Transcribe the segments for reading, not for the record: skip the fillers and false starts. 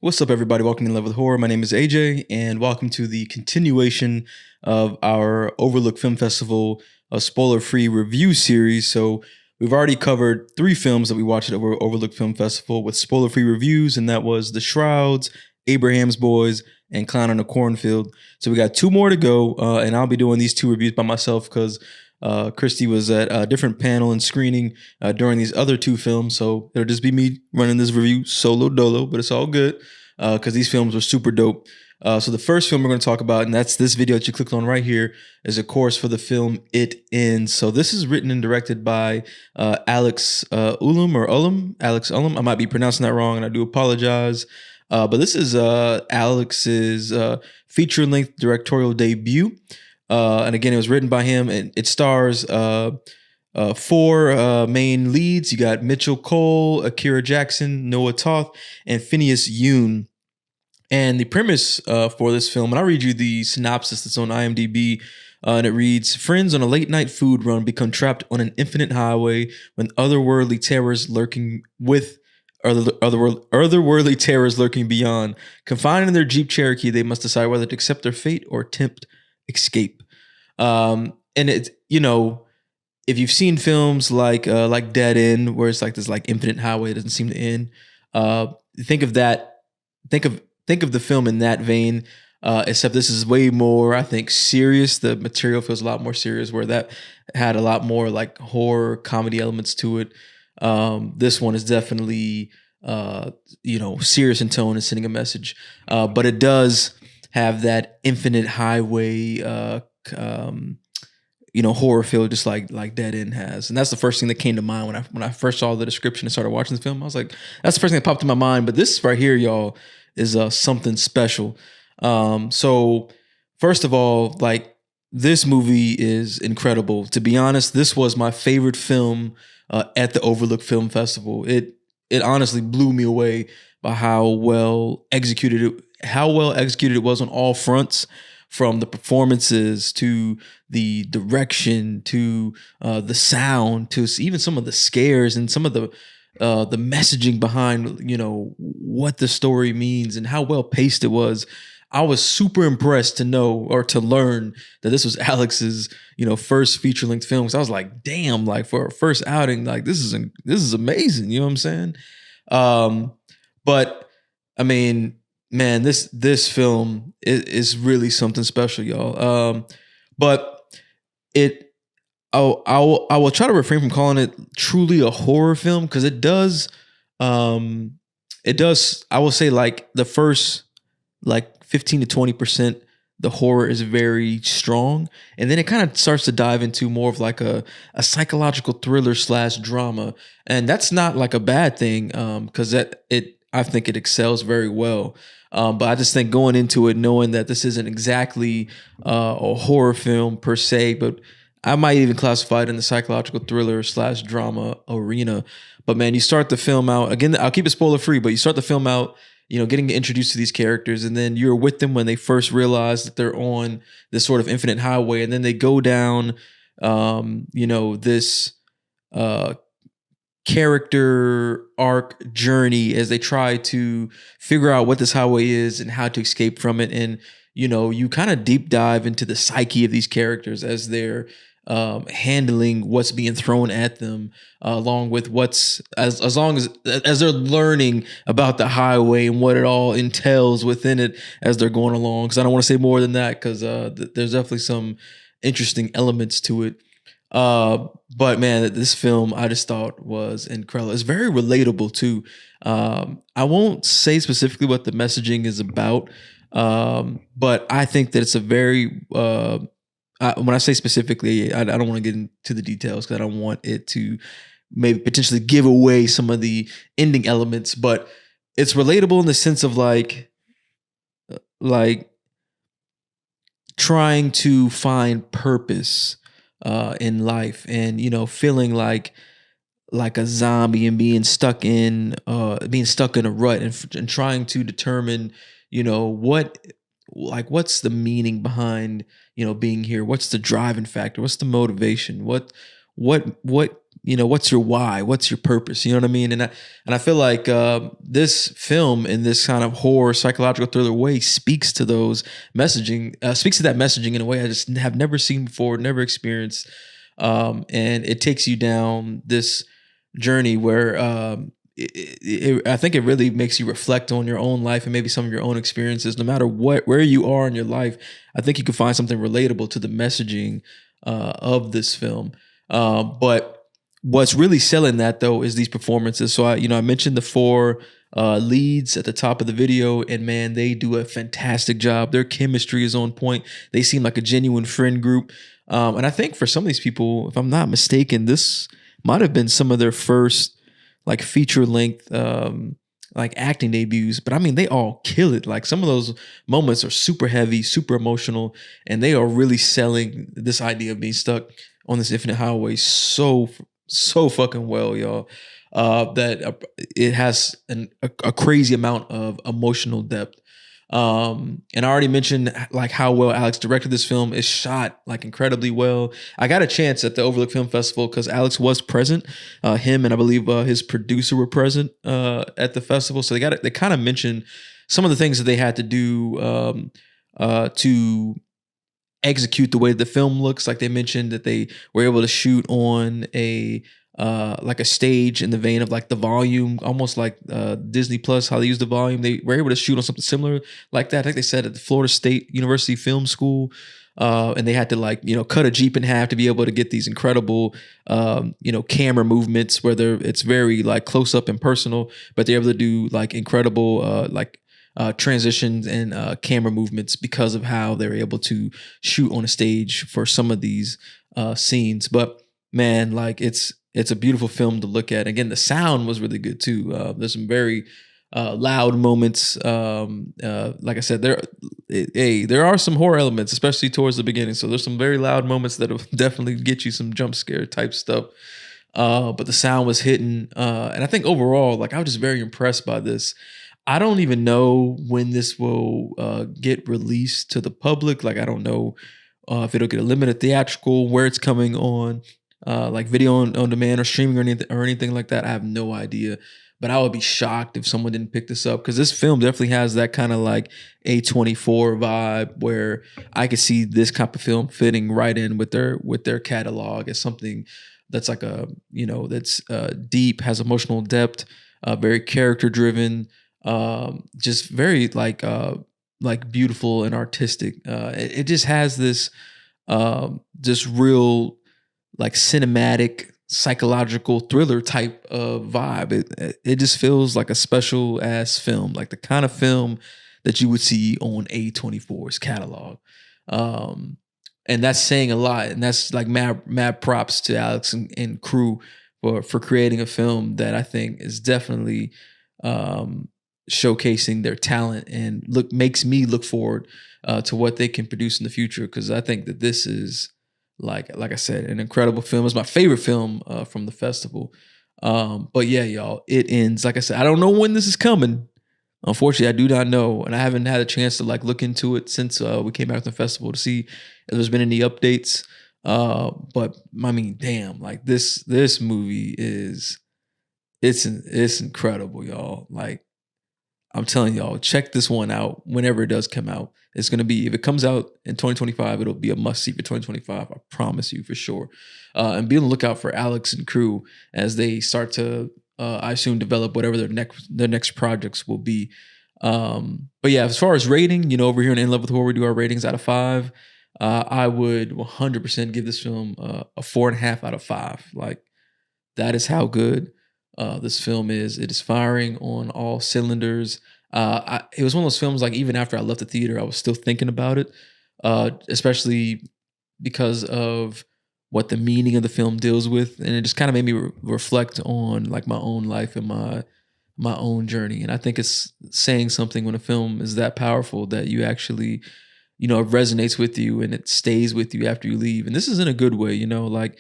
What's up, everybody? Welcome to Love with Horror. My name is AJ, and welcome to the continuation of our Overlook Film Festival spoiler-free review series. So we've already covered 3 films that we watched at Overlook Film Festival with spoiler-free reviews, and that was The Shrouds, Abraham's Boys, and Clown in a Cornfield. So we got 2 more to go, and I'll be doing these 2 reviews by myself because Christy was at a different panel and screening during these other 2 films. So it'll just be me running this review solo dolo, but it's all good because these films were super dope. So the first film we're going to talk about, and that's this video that you clicked on right here, is of course for the film It Ends. So this is written and directed by Alex Ullum. Alex Ullum. I might be pronouncing that wrong, and I do apologize. But this is Alex's feature-length directorial debut. And again, it was written by him, and it stars 4 main leads. You got Mitchell Cole, Akira Jackson, Noah Toth, and Phineas Yoon. And the premise for this film, and I'll read you the synopsis that's on IMDb, and it reads: friends on a late-night food run become trapped on an infinite highway when otherworldly terrors lurking beyond. Confined in their Jeep Cherokee, they must decide whether to accept their fate or attempt escape. And it's, if you've seen films like Dead End, where it's like this like infinite highway that doesn't seem to end, think of that. Think of the film in that vein. Except this is way more, I think, serious. The material feels a lot more serious, where that had a lot more like horror comedy elements to it. This one is definitely serious in tone and sending a message. But it does have that infinite highway horror feel, just like Dead End has. And that's the first thing that came to mind when I first saw the description and started watching the film. I was like, that's the first thing that popped in my mind. But this right here, y'all, is something special. So first of all, like, this movie is incredible. To be honest, this was my favorite film at the Overlook Film Festival. It honestly blew me away by how well executed it was on all fronts, from the performances to the direction to the sound to even some of the scares and some of the messaging behind what the story means and how well paced it was. I was super impressed to know or to learn that this was Alex's first feature length film. So I was like, damn, like, for a first outing, like, this is amazing. You know what I'm saying? But I mean, man, this film is really something special, y'all. But I will try to refrain from calling it truly a horror film, because it does. I will say, like, the first 15 to 20%, the horror is very strong, and then it kind of starts to dive into more of like a psychological thriller / drama, and that's not like a bad thing, because I think it excels very well. But I just think going into it knowing that this isn't exactly a horror film per se, but I might even classify it in the psychological thriller / drama arena. But man, you start the film out, again, I'll keep it spoiler free, but you start the film out, getting introduced to these characters, and then you're with them when they first realize that they're on this sort of infinite highway, and then they go down, this character arc journey as they try to figure out what this highway is and how to escape from it. And you kind of deep dive into the psyche of these characters as they're handling what's being thrown at them, along with as long as they're learning about the highway and what it all entails within it as they're going along. Because I don't want to say more than that, because there's definitely some interesting elements to it. But man, this film I just thought was incredible. It's very relatable too. I won't say specifically what the messaging is about, but I think that it's a very when I say specifically, I don't want to get into the details because I don't want it to maybe potentially give away some of the ending elements, but it's relatable in the sense of like trying to find purpose in life, and feeling like a zombie and being stuck in a rut, and trying to determine what's the meaning behind being here, what's the driving factor, what's the motivation, what what's your why? What's your purpose? You know what I mean? And I feel like this film in this kind of horror psychological thriller way speaks to that messaging in a way I just have never seen before, never experienced. And it takes you down this journey where I think it really makes you reflect on your own life and maybe some of your own experiences. No matter where you are in your life, I think you can find something relatable to the messaging of this film. But what's really selling that though is these performances. So I mentioned the four leads at the top of the video, and man, they do a fantastic job. Their chemistry is on point. They seem like a genuine friend group. And I think for some of these people, if I'm not mistaken, this might have been some of their first like feature length like acting debuts, but I mean they all kill it. Like some of those moments are super heavy, super emotional, and they are really selling this idea of being stuck on this infinite highway so fucking well, y'all. That it has a crazy amount of emotional depth. And I already mentioned like how well Alex directed this film. It's shot like incredibly well. I got a chance at the Overlook Film Festival because Alex was present. Him and I believe his producer were present at the festival. So they kind of mentioned some of the things that they had to do to execute the way the film looks. Like they mentioned that they were able to shoot on like a stage in the vein of like the Volume, almost like Disney Plus, how they use the Volume. They were able to shoot on something similar like that. I think they said at the Florida State University Film School. And they had to like, cut a Jeep in half to be able to get these incredible, camera movements where it's very like close up and personal, but they're able to do like incredible, transitions and camera movements because of how they're able to shoot on a stage for some of these scenes. But man, like it's a beautiful film to look at. Again, the sound was really good too. There's some very loud moments. Like I said, there are some horror elements, especially towards the beginning. So there's some very loud moments that'll definitely get you some jump scare type stuff. But the sound was hitting, and I think overall, like I was just very impressed by this. I don't even know when this will get released to the public. Like I don't know if it'll get a limited theatrical, where it's coming on, like video on demand or streaming or anything like that. I have no idea. But I would be shocked if someone didn't pick this up because this film definitely has that kind of like A24 vibe where I could see this type of film fitting right in with their catalog as something that's like that's deep, has emotional depth, very character driven, just very like beautiful and artistic. It just has this just real like cinematic psychological thriller type of vibe. It just feels like a special ass film, like the kind of film that you would see on A24's catalog. And that's saying a lot. And that's like mad props to Alex and crew for creating a film that I think is definitely showcasing their talent and makes me look forward to what they can produce in the future. Because I think that this is like I said, an incredible film. It's my favorite film from the festival. But yeah, y'all, it ends. Like I said, I don't know when this is coming. Unfortunately, I do not know, and I haven't had a chance to like look into it since we came back from the festival to see if there's been any updates. But I mean, damn, like this movie it's incredible, y'all. Like I'm telling y'all, check this one out whenever it does come out. It's going to be, if it comes out in 2025, it'll be a must see for 2025. I promise you for sure. And be on the lookout for Alex and crew as they start to, I assume, develop whatever their next projects will be. But yeah, as far as rating, over here in In Love with Horror, we do our ratings out of 5. I would 100% give this film a 4.5 out of 5. Like that is how good this film is. It is firing on all cylinders. It was one of those films, like even after I left the theater, I was still thinking about it, especially because of what the meaning of the film deals with. And it just kind of made me reflect on like my own life and my own journey. And I think it's saying something when a film is that powerful that you actually, it resonates with you and it stays with you after you leave. And this is in a good way, like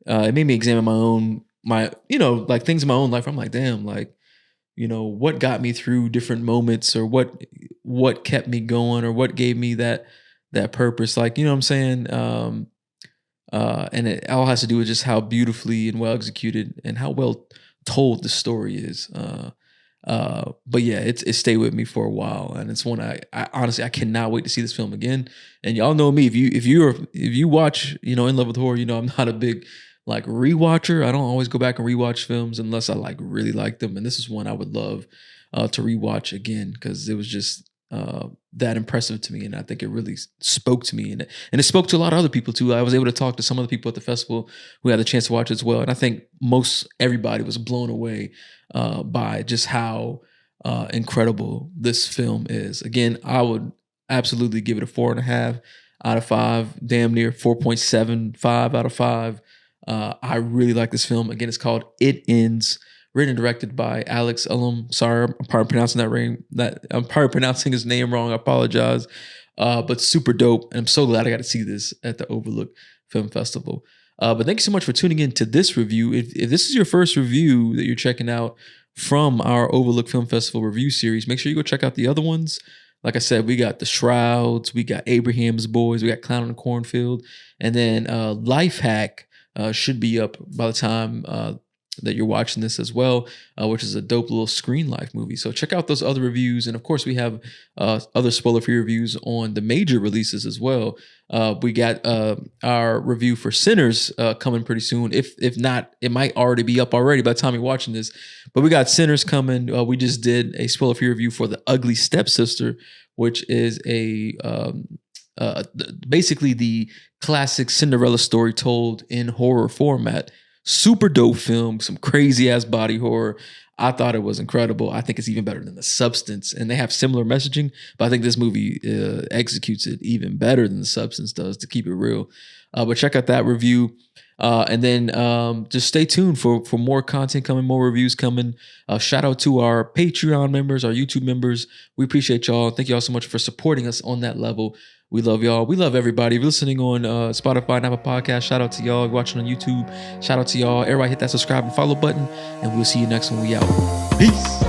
it made me examine like things in my own life. I'm like, damn, like, what got me through different moments, or what kept me going, or what gave me that purpose. Like, you know what I'm saying? And it all has to do with just how beautifully and well executed and how well told the story is. But yeah, it stayed with me for a while, and it's one I honestly I cannot wait to see this film again. And y'all know me, if you watch, In Love with Horror, I'm not a big like rewatcher. I don't always go back and rewatch films unless I like really like them. And this is one I would love to rewatch again because it was just that impressive to me, and I think it really spoke to me, and it spoke to a lot of other people too. I was able to talk to some of the people at the festival who had the chance to watch it as well, and I think most everybody was blown away by just how incredible this film is. Again, I would absolutely give it a 4.5 out of 5, damn near 4.75 out of 5. I really like this film. Again, it's called It Ends, written and directed by Alex Ullum. Sorry, I'm probably pronouncing I'm probably pronouncing his name wrong. I apologize. But super dope. And I'm so glad I got to see this at the Overlook Film Festival. But thank you so much for tuning in to this review. If this is your first review that you're checking out from our Overlook Film Festival review series, make sure you go check out the other ones. Like I said, we got The Shrouds, we got Abraham's Boys, we got Clown in the Cornfield, and then Life Hack should be up by the time that you're watching this as well, which is a dope little Screen Life movie. So check out those other reviews. And of course, we have other spoiler-free reviews on the major releases as well. We got our review for Sinners coming pretty soon. If not, it might already be up already by the time you're watching this. But we got Sinners coming. We just did a spoiler-free review for The Ugly Stepsister, which is basically the classic Cinderella story told in horror format. Super dope film, some crazy ass body horror. I thought it was incredible. I think it's even better than The Substance, and they have similar messaging, but I think this movie executes it even better than The Substance does, to keep it real. But check out that review. And then just stay tuned for more content coming, more reviews coming. Shout out to our Patreon members, our YouTube members. We appreciate y'all. Thank y'all so much for supporting us on that level. We love y'all. We love everybody. If you're listening on Spotify and Apple Podcasts, shout out to y'all. If you're watching on YouTube, shout out to y'all. Everybody hit that subscribe and follow button, and we'll see you next when we out. Peace.